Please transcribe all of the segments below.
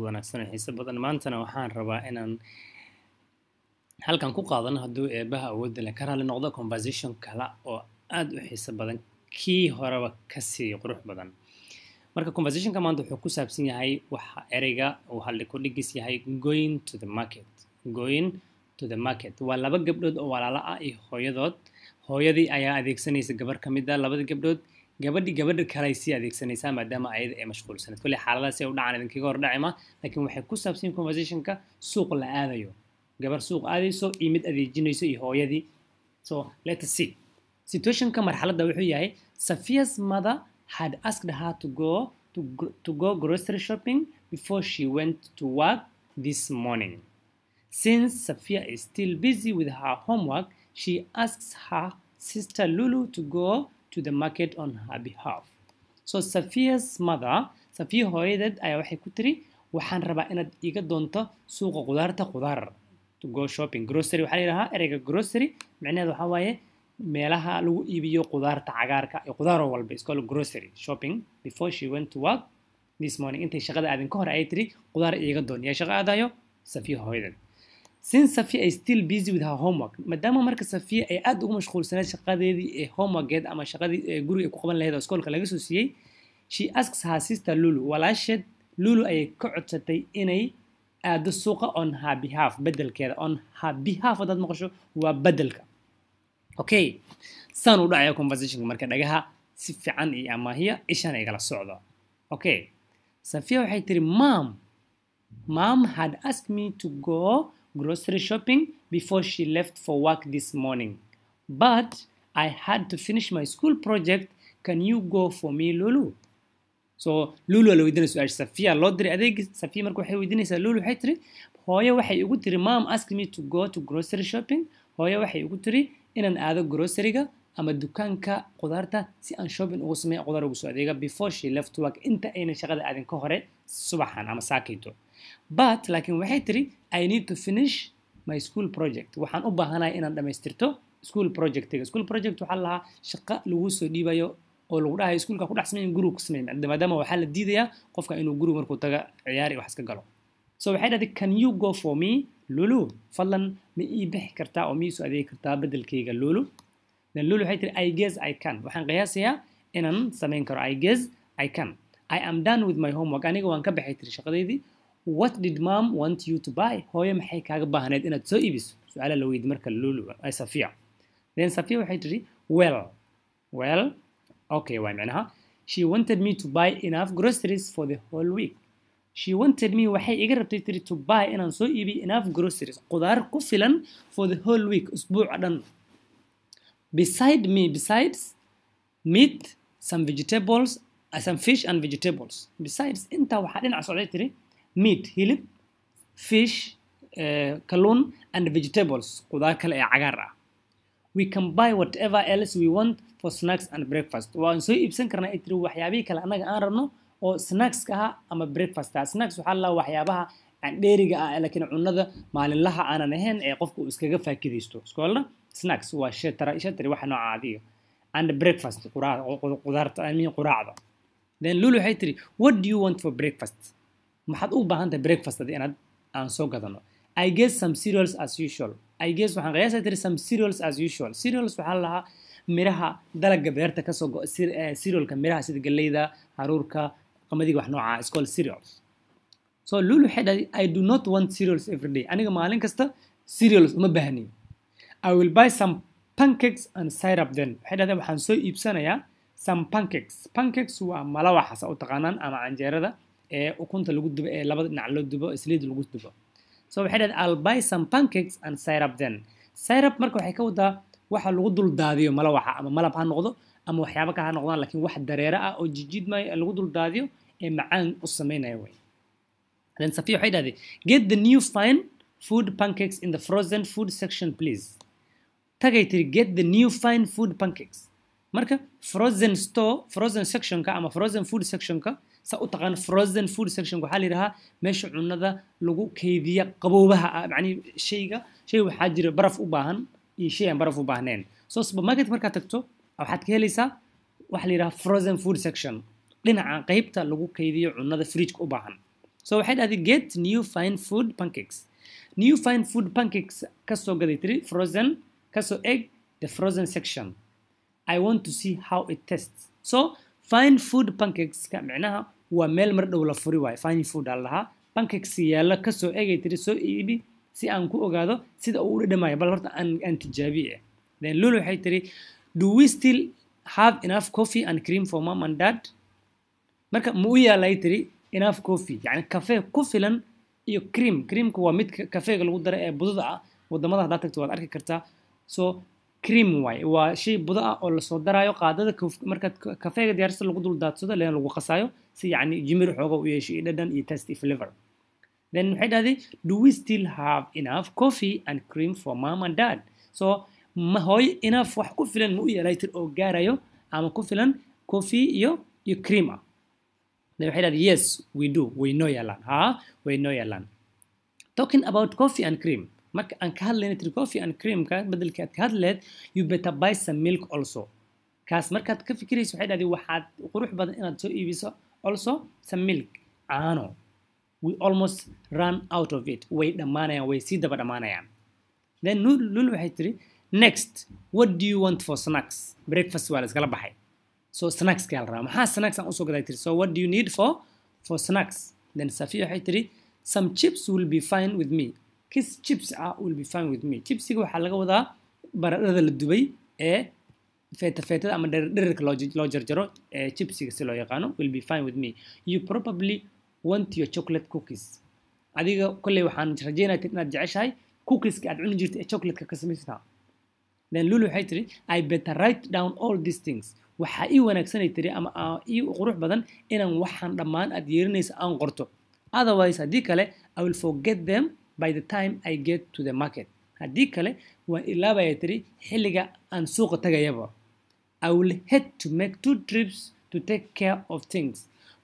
wanaagsan oo xiiso badan maantana waxaan rabaa inaan halkan ku qaadano hadduu eebaha awoodda leh ka raalli noqdo conversation kale oo aad u xiiso badan kii horeba kasii qurux badan marka conversationka maanta wuxuu ku saabsan yahay waxa ereyga uu halli ku dhigis yahay going to the market waa laba gabdhood oo walaalo ah iyo hooyadii ayaa adeegsanaysa gabar ka mid ah labada gabdhood gabadha kale ay sii adeegsanaysaa maadaama ayada ay mashquulsanayd kulli xaaladaas ay u dhacaan idinkaga hor dhacima laakiin waxay ku saabsan yihiin conversationka suuq la aadayo gabar suuq aadayso iyo mid adeejinayso iyo hooyadii so let us see situationka marxaladda wuxuu yahay Sophia's mother had asked her to go grocery shopping before she went to work this morning. Since Sophia is still busy with her homework, she asks her sister Lulu to go to the market on her behalf. So Sophia's mother, Sophia hooyadeed ayaa waxay ku tiri waxaan rabaa inaad iga doonto suuqa qudaar to go shopping. Grocery waxaa la yidhahaa ereyga grocery macnaheedu waxaa waaye meelaha lagu iibiyo qudaarta cagaarka iyo qudaar walba is called grocery shopping before she went to work this morning intay shaqada aadin ka hor ay tiri qudaar iga doon yaa shaqo aadayo Sophia hooyadeed. Since Sophia is still busy with her homework maadaama marka Sophia ay aad ugu mashquulsanayd shaqadeedii ee homeworkeed ama shaqadii guriga ay ku qaban lahayd oo iskoolka laga soo siiyay she asks her sister Lulu walaasheed Lulu ay ka codsatay inay aado suuqa on her behalf bedelkeeda on her behalf wadaad maqasho waa bedelka okay saan u dhacaya conversation marka dhagaha si fiican iyo amaahiya ishan ay kala socdo okay Sophia waxay tiri mom had asked me to go grocery shopping before she left for work this morning but I had to finish my school project can you go for me Lulu so Lulu la weydiinayso su'aasha Sophia loo diray adeeg Sophia marka waxay weydiinaysaa Lulu waxay tiri hooyo waxay ugu tiri mom asked me to go to grocery shopping hooyo waxay ugu tiri inaan aado groceryga ama dukaanka qudaarta si aan shopping ugu sameeyo qudaar ugu soo adeega before she left to work inta ayna shaqada aadin ka hore subaxan ama saakayto but laakiin waxay tiri I need to finish my school project waxaan u baahanahay inaan dhamaystirto school project waxaa la shaqo lagu soo dhiibayo oo lagu dhahay iskuulka ku dhaxsameeyay guriga ku sameeyay maadaama waxaa la diidayaa qofka inuu guriga markuu taga ciyaar iyo wax iska galo so waxay dhahday can you go for me Lulu fadlan ma ii bixi kartaa oo ma ii soo adeegi kartaa bedelkayga Lulu then Lulu waxay tiri I guess I can waxaan qiyaasayaa inaan sameyn karo I guess I can I am done with my homework aniga waan ka baxay tiri shaqadeydii what did mom want you to buy hooyo maxay kaaga baahneed inaad soo iibiso su'aala la weydiiyay marka Lulu ay Sophia then Sophia waxay tiri well okay waa macnaha she wanted me to buy enough groceries for the whole week she wanted me waxay iga rabtay tiri to buy inaan soo iibiyo enough groceries qudaar ku filan for the whole week usbuuc dhan besides meat some vegetables some fish and vegetables besides inta waxaa dhinaca socday tiri meat hilib fish kalluun and vegetables qudaar kale ee cagaar ah we can buy whatever else we want for snacks and breakfast waan soo iibsan karnaa ay tiri waxyaabihi kale anaga aan rabno oo snacks ka ama breakfast snacks waxa la waxyaabaha aan dheeriga ah laakiin cunada maalinlaha aanan ahayn ee qofku iskaga faakiideysto iskoolna snacks waa shatari waxa nooca adiga and breakfast qudaarta amiin quraacda then Lulu waxay tiri what do you want for breakfast maxaad u baahan tahay breakfast inaad aan soo gadano I guess some cereals as usual I guess waxaan qiyaasay tiri some cereals as usual cereals waxa la miraha dalagga beerta ka soo go cerealka miraha sida galeyda haruurka qamadiga wax nooca is called cereals so Lulu waxay dhahay I do not want cereals every day aniga maalin kasta cereals uma baahni I will buy some pancakes and syrup then waxay dhahay waxaan soo iibsanayaa some pancakes waa malawaxa oo taqaanaan ama canjeerada ee ukunta lagu dubo ee labada dhinac loo dubo saliid lagu dubo so waxay dhahay I'll buy some pancakes and syrup then syrup marka waxay ka wadaa waxa lagu dul daadiyo malawaxa ama malab ha noqdo ama waxyaabo ka ha noqdaan laakiin wax dareere ah oo jijidmay lagu dul daadiyo ee macaan u sameynaya way then Sophia waxay dhahay get the new fine food pancakes in the frozen food section please tagay tiri get the new fine food pancakes marka frozen section ka ama frozen food section ka sa u taqaan frozen food section waxa la yiraahdaa meesha cunada lagu keydiyo qaboobaha macni shay waxa jira baraf u baahan iyo shay aan baraf u baahnayn so supermarket marka tagto waxaad ka helaysaa waxa la yiraahdaa frozen food section dhinaca qaybta lagu keydiyo cunada fridge u baahan so waxay dhahday get new fine food pancakes new fine food pancakes kasoo gaday tiri frozen kasoo egg the frozen section I want to see how it tastes so fine food pancakes ka macnaha waa meel mar dhow la furi waay fine food allaha pancakes yaala kasoo egay tiri soo iibi si aan ku ogaado sida uu u dhamayo bal horta aan tijaabiye then Lulu waxay tiri do we still have enough coffee and cream for mom and dad marka ma u yaalay tiri enough coffee yani cafe ku filan iyo creamku waa mid kafeega lagu daray ee budada ah wadamada hadaad tagto waad arki kartaa so cream way waa shay buda ah oo la soo darayo qaadada marka kafeega diyaarsan lagu dul daadsado leen lagu qasayo si yani jimir xooga u yeesho dhadhan iyo taste flavor then waxay dhahday do we still have enough coffee and cream for mom and dad so ma hooy enough wax ku filan ma u yaalay tiri oo gaarayo ama ku filan coffee iyo cream ah then waxay dhahday yes we do we know yalan we know yalan talking about coffee and cream marka aan ka hadlayna tiri coffee and cream ka badalka aad ka hadleed you better buy some milk also kaas markaad ka fikirayso waxay dhahday waxaad qurux badan inaad soo iibiso also some milk caano we almost run out of it way dhamaanayaan way sii daba dhamaanayaan then Lulu waxay tiri next what do you want for snacks breakfast waa la iskala baxay so snacks ka la rabaa maxaa snacks aan usoo gaday tiri so what do you need for snacks then Safiya waxay tiri some chips will be fine with me kiss chips will be fine with me chipsiga waxaa laga wadaa baradhada la dubay ee feetada ama dhererka loo jarjaro ee chipsiga si loo yaqaano will be fine with me you probably want your chocolate cookies adiga kulli waxaan rajeynayaa inaad jeceshahay cookies-ka aad cuni jirtay ee chocolate-ka ka samaysan then Lulu waxay tiri I better write down all these things waxa ii wanaagsanay tiri ama ii qurux badan inaan waxaan dhammaan aad yeerinaysa aan qorto otherwise haddii kale I will forget them by the time I get to the market haddii kale waan ilaabaya tiri xilliga aan suuqa tagayaba I will head to make 2 trips to take care of things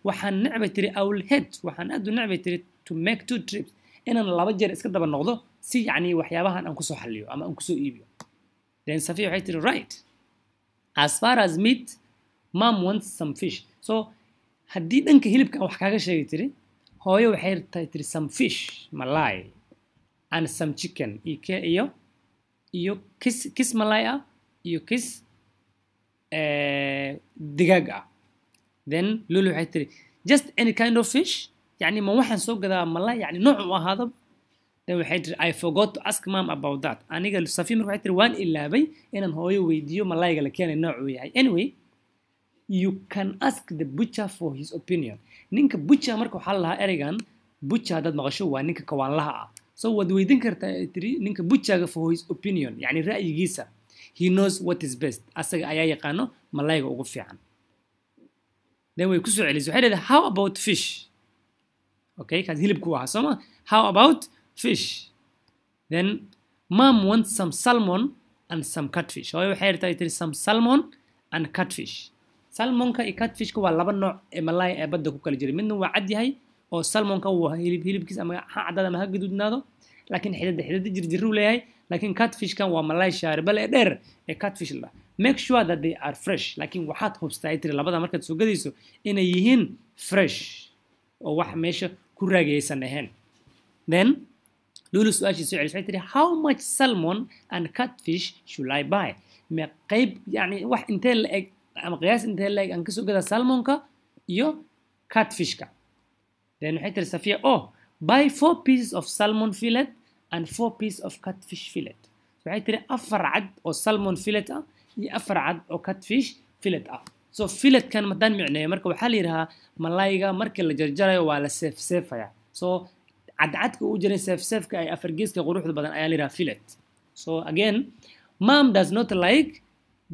waxaan necbay tiri I will head waxaan aad u necbay tiri to make 2 trips inaan 2 jeer iska daba noqdo si yani waxyaabahan aan ku soo xalliyo ama aan ku soo iibiyo then Safiya waxay tiri right as far as meat mom wants some fish so haddii dhanka hilibka wax kaaga sheegay tiri hooyo waxay tiri some fish malay and some chicken iyo kiss malay ah iyo kiss digaag ah then Lulu waxay tiri just any kind of fish yani ma waxaan soo gadaa malay yani nooc u ahaado then waxay tiri I forgot to ask mom about that aniga Safiya markay tiri waan ilaabay inaan hooyo weydiiyo malayga la keenay nooc uu yahay anyway you can ask the butcher for his opinion ninka butcher marka waxa la ereygan butcher dad maqasho waa ninka kawaanlaha ah so wad weydin kartaa tiri ninka butcher for his opinion yani ra'yigiisa he knows what is best asaga ayaa yaqaano malayga ugu fiican then way ku soo celisay waxay leedahay how about fish okay kaas hilibku waa soma how about fish then mom wants some salmon and some catfish hooyo waxay tiri some salmon and catfish salmonka iyo catfishka waa laba nooc ee malay ee badda ku kala jiray midna waa cad yahay oo salmonka waa hilibkiisa ama ha cadada ama ha gaduudnaado laakiin xididda jirjiru leeyahay laakiin catfishkan waa malay shaaribal ee dheer ee catfish la make sure that they are fresh laakiin waxaad hubstaa tiri labada markaad soo gadayso inay yihiin fresh oo wax meesha ku raagaysan ahayn then Lulu su'aashiisa soo celisay tiri how much salmon and catfish should I buy ma qayb yani wax intee la eg ama qiyaas intee la eg aan ka soo gadaa salmonka iyo catfishka then waxay tiri Safiya buy 4 pieces of salmon fillet and 4 pieces of catfish fillet waxay tiri 4 cad oo salmon fillet ah iyo 4 cad oo catfish fillet ah so fillet kan madan micneeyo marka waxa la yiraahdaa malayga marka la jarjarayo waa la seefaya so cadcadka uu jiray seefka ay 4 geeska quruxda badan ayaa la yiraahdaa fillet so again mom does not like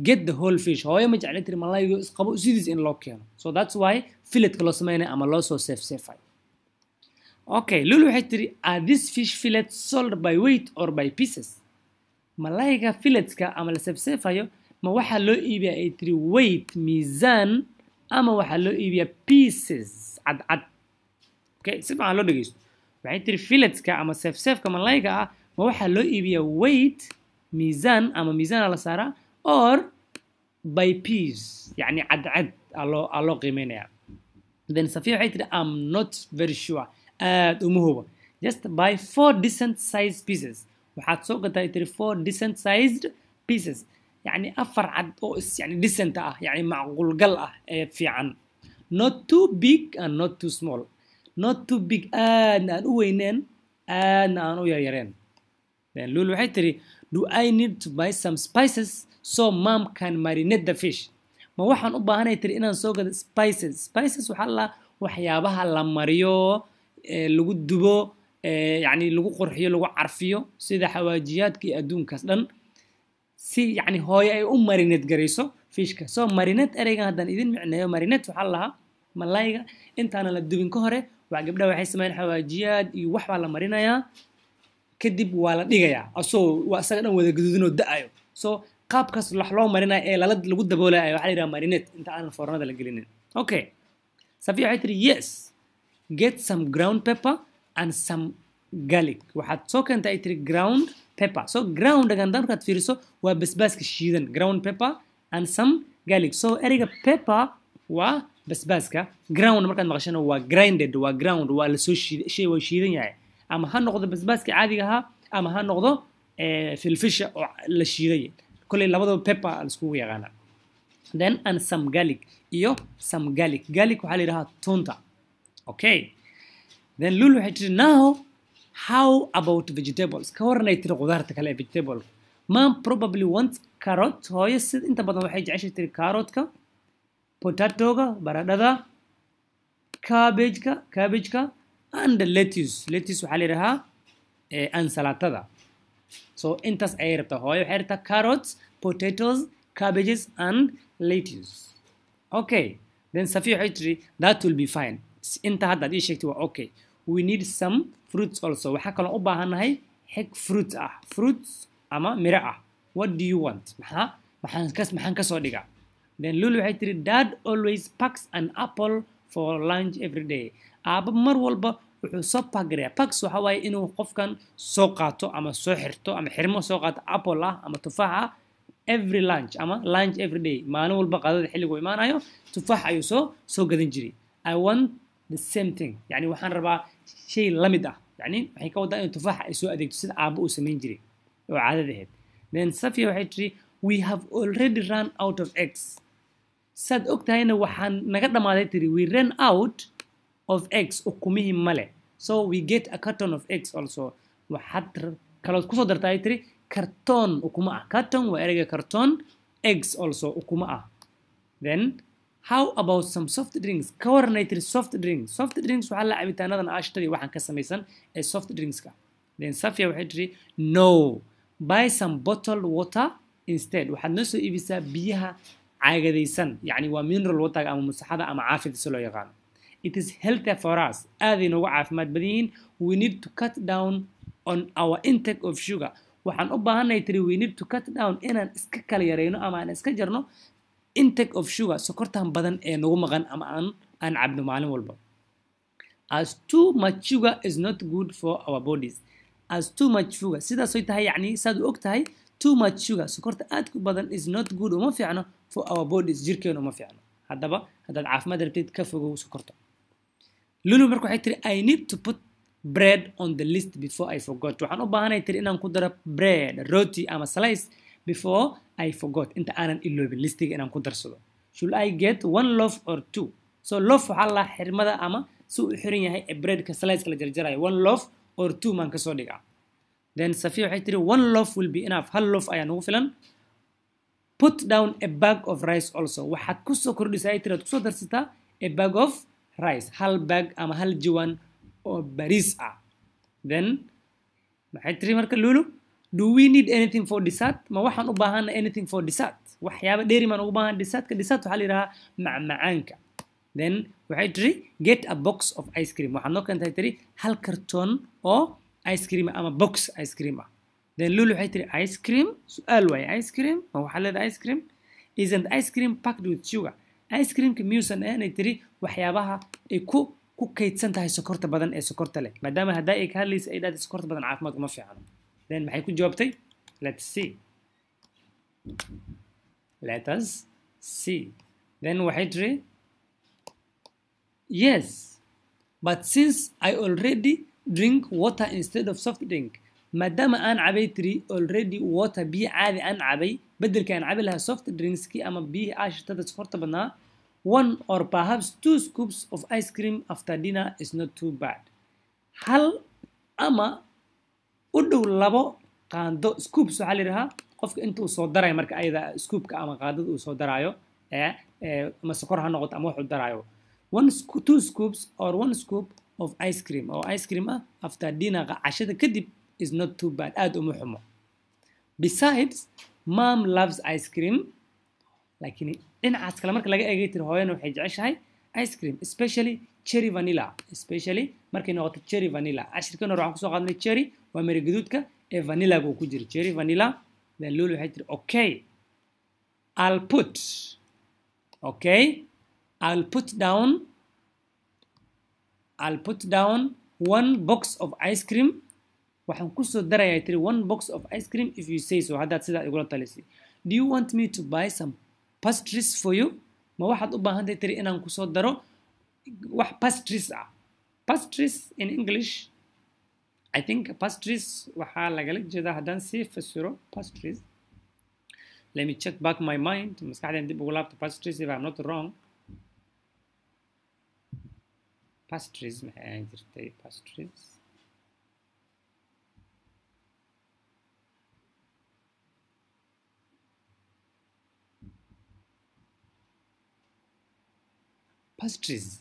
get the whole fish hooyo ma jecla tiri malayga isqabo sidiis in loo keeno so that's why fillet ka loo sameeyay ama loo soo seefay okay Lulu waxay tiri are these fish fillets sold by weight or by pieces malayga filletska ama la seefayo ma waxa loo iibiyaa ay tiri weight miisaan ama waxa loo iibiyaa pieces cad okay si fiican loo dhageysto waxay tiri filletska ama seefka malayga ah ma waxa loo iibiyaa weight miisaan ama miisaan la saaraa or by piece yani cad allo qiimeynaya then Safiya waxay tiri I'm not very sure uma hubo just buy 4 decent sized pieces waxaad soo gataa tiri 4 decent sized pieces يعني afar cad oo يعني decent ah يعني macquul gal ah ee fiican not too big and not too small not too big aadna aan u weyneen aadna aan u yaryareen then Lulu waxay tiri do I need to buy some spices so mom can marinate the fish ma waxaan u baahanay tiri inaan soo gado spices waxa la waxyaabaha la mariyo lagu dubo يعني lagu qurxiyo lagu carfiyo sida xawaajiyaadka iyo adduunkaas dhan si يعني hooyo ay u marinate gareyso fishka so marinate ereygan haddaan idin micneeyo marinate waxa lahaa malayga intaana la dubin ka hore waa gabdhaha waxay sameeyaan xawaajiyaad iyo wax baa la marinayaa kadib waa la dhigayaa asoo waa isaga dhan wada gaduudin oo da'ayo so qaabkaas wax loo marinayo ee lagu daboolayo waxa la yiraahdaa marinate inta aan foornada la gelinin okay Safiya waxay tiri yes get some ground pepper and some garlic waxaad soo keentay tiri ground pepper so ground agan markaad fiiriso waa basbaaska shiidan ground pepper and some garlic so eriga pepper waa basbaaska ground markaad maqashana waa grinded waa ground waa la soo shay waa shiidan yahay ama ha noqdo basbaaska caadiga ah ama ha noqdo filfisha oo la shiiday kulay labadaba pepper la isku yaqaana then and some garlic iyo some garlic waxa la yiraahdaa toonta okay then Lulu waxay tiri now how about vegetables ka waranay tiri qudaarta kale vegetable mom probably wants carrot hooyo sid inta badan waxay jeceshay tiri carrotka potatoga baradhada cabbageka and lettuce waxa la yiraahdaa ansalatada so intaas ay rabtaa hooyo waxay rabtaa carrots potatoes cabbages and lettuce okay then Safiya waxay tiri that will be fine inta hadda ii sheegtay waa okay we need some fruits also waxa kale u baahanahay xig fruits ama miro ah what do you want maxaan ka soo dhigaa then Lulu waxay tiri dad always packs an apple for lunch every day aaba mar walba wuxuu soo pagareeyaa packs waxa waaye inuu qofkan soo qaato ama soo xirto ama xirmo soo qaato apple ah ama tufaax ah every lunch ama lunch every day maalin walba qadada xilligu imaanayo tufaax ayuu soo gadan jiray I want the same thing يعني waxaan rabaa shay la mid ah يعني waxay ka wadaa in tufaax ay soo adeegto sida aaba uu sameyn jiray oo caadadaheed then Safiya waxay tiri we have already run out of eggs sad ogtahayna waxaan naga dhamaaday tiri we ran out of eggs ukumihii male so we get a carton of eggs also waxaad kalood kusoo dartaa tiri karton ukuma ah carton waa ereyga carton eggs also ukuma ah then how about some soft drinks ka waranay tiri soft drinks waxaa la cabitaanadan aashtadii waxaan ka samaysan ee soft drinkska then Safiya waxay tiri no buy some bottled water instead waxaad noo soo iibisaa biyaha caagadaysan yani waa mineral water ama musaxada ama caafida si loo yaqaano it is healthier for us aad inoogu caafimaad badan yihiin we need to cut down on our intake of sugar waxaan u baahanay tiri we need to cut down inaan iska kala yareyno ama aan iska jarno intake of sugar sokortan badan ee nagu maqan ama aan cabno maalin walba as too much sugar is not good for our bodies as too much sugar sidaas ay tahay yani saad og tahay too much sugar sokorta aad ku badan is not good uma fiicno for our bodies jirkeena uma fiicno haddaba haddaad caafimaad rabtid ka fogow sokorta Lulu marka waxay tiri I need to put bread on the list before I forgot waxaan u baahanay tiri inaan ku daro bread roti ama slice before I forgot inta aanan iloobin listiga inaan ku darsado should I get one loaf or two so loaf waxa la xirmada ama si uu xiran yahay breadka slice la jarjarayo one loaf or two man ka soo dhigaa then Safiya waxay tiri one loaf will be enough hal loaf ayaa nagu filan put down a bag of rice also waxaad ku soo kordhisaa tiri aad ku soo darsataa a bag of rice hal bag ama hal jawan oo bariis ah then maxay tiri marka Lulu do we need anything for dessert ma waxaan u baahanaa anything for dessert waxyaabo dheeri maan ugu baahan dessert waxa la yiraahdaa macmacaanka then waxay tiri get a box of ice cream waxaan noo keentay tiri hal karton oo ice cream ama box ice cream ah then Lulu waxay tiri ice cream su'aal way ice cream ma waxa leedahay ice cream isn't ice cream packed with sugar ice cream ka miyuusan aanay tiri waxyaabaha ay ku kaydsan tahay sokorta badan ee sokorta leh maadaama hadda ay ka hadlaysa ay dhahay sokorta badan caafimaad uma fiicno then maxay ku jawaabtay let's see let us see then waxay tiri yes but since I already drink water instead of soft drink maadaama aan cabay tiri already water biyo caadi aan cabay bedelka aan cabi lahaa soft drinkskii ama biyo aashitada sokorta badnaa 1 or perhaps 2 scoops of ice cream after dinner is not too bad hal ama u dhow labo qaando scoops waxaa la yidhahaa qofka intuu soo darayo marka ayada scoopka ama qaadada uu soo daraayo ama sokor ha noqoto ama wuxuu daraayo 2 scoops or 1 scoop of ice cream oo ice cream ah after dinner cashada kadib is not too bad aad uma xumo besides mom loves ice cream laakiin dhinacaas kale marka laga eegay tir hooyana waxay jeceshahay ice cream especially cherry vanilla especially markay noqoto cherry vanilla ashirkan hore waxaan kusoo qaadnay cherry waa mari gaduudka ee vanilla uu ku jiro cherry vanilla then lulu waxay tir okay I'll put down 1 box of ice cream waxaan ku soo darayaa tiri 1 box of ice cream if you say so haddaad sidaa igula talisay do you want me to buy some pastries for you ma waxaad u baahan tahay tiri inaan ku soo daro wax pastries ah pastries in English I think pastries waxaa lagala jeedaa haddaan sii fasiro pastries let me check back my mind maskaxdeen dib ugu laabta pastries if I'm not wrong pastries maxay ahaan jirtay pastries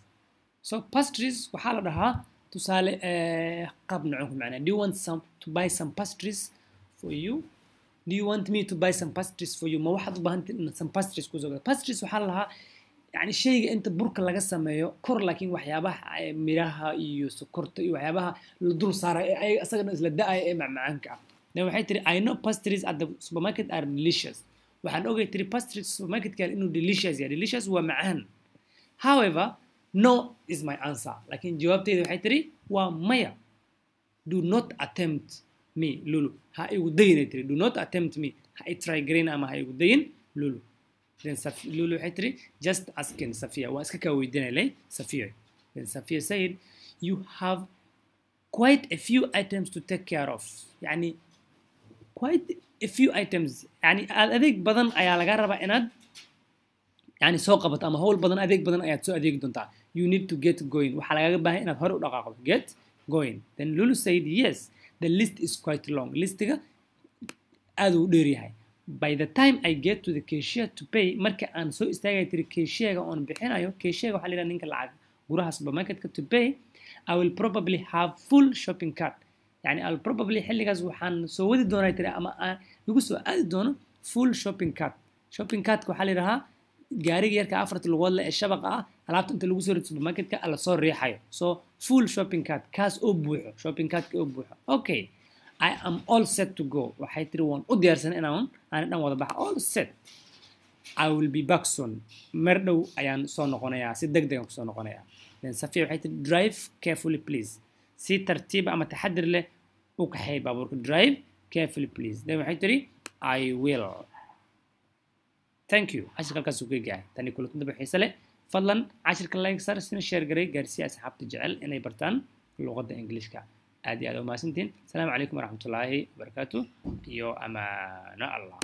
so pastries waxaa la dhahaa tusaale qaab noocon macnaa do you want to buy some pastries for you do you want me to buy some pastries for you ma waxaad u baahan tahay some pastries ku soo pastries waxaa la dhahaa يعني شيء أنت برك لقى سمايو كور لكن وحيابه مراها iyo sokorta iyo waxyaabaha la dul saaray ay asagana isla daay ee macmaanka dan waxay tiri I know pastries at the supermarket are delicious waxaan ogay tiri pastries supermarket kale inuu delicious yahay delicious waa macaan however no is my answer laakiin jawaabteedu waxay tiri waa maya do not attempt me lulu ha igu dayin tiri do not attempt me ha try green ama ha igu dayin lulu then Lulu waxay tiri just asking Safia waa iska ka weydiinay Safia then Safia said you have quite a few items to take care of يعني quite a few items يعني adeeg badan ayaa laga rabaa inaad يعني soo qabato ama hawl badan adeeg badan ayaad soo adeegi doontaa you need to get going waxa laga baahan inaad hore u dhaqaaqdo get going then Lulu said yes the list is quite long listiga aad u dheer yahay by the time I get to the cashier to pay marka aan soo istaagay tiri cashier-ga oon bixinayo cashier-ga waxaa la yidhaha ninka lacag guraha supermarket-ka to pay I will probably have full shopping cart يعني I'll probably xilligaas waxaan soo wadi doonaa tiri ama aan igu soo aadi doono full shopping cart waxaa la yidhahaa gaariga yarka afarta lugood leh ee shabaqa ah alaabta inta lagu soo rido supermarket-ka la soo riixayo so full shopping cart kaas oo buuxo shopping cart-ka oo buuxo okay I am all set to go waxay tiri waan u diyaarsan inaan dhan wada baxa all set I will be back soon mar dhow ayaan soo noqonayaa si degdeg aan ku soo noqonayaa then Safia waxay tiri drive carefully please si tartiib ama taxadir leh u kaxay baabuurka drive carefully please then waxay tiri I will thank you cashirka halkaas uu ka gaay tani kulantada xiiso leh fadlan cashirka like sar sina share garay gaarsiya asxaabta jecel inay bartaan luqadda Ingiriiska aad iyo aad u mahadsantiin asalaamu calaykum waraxmatullaahi wabarakaatuh iyo amaano allah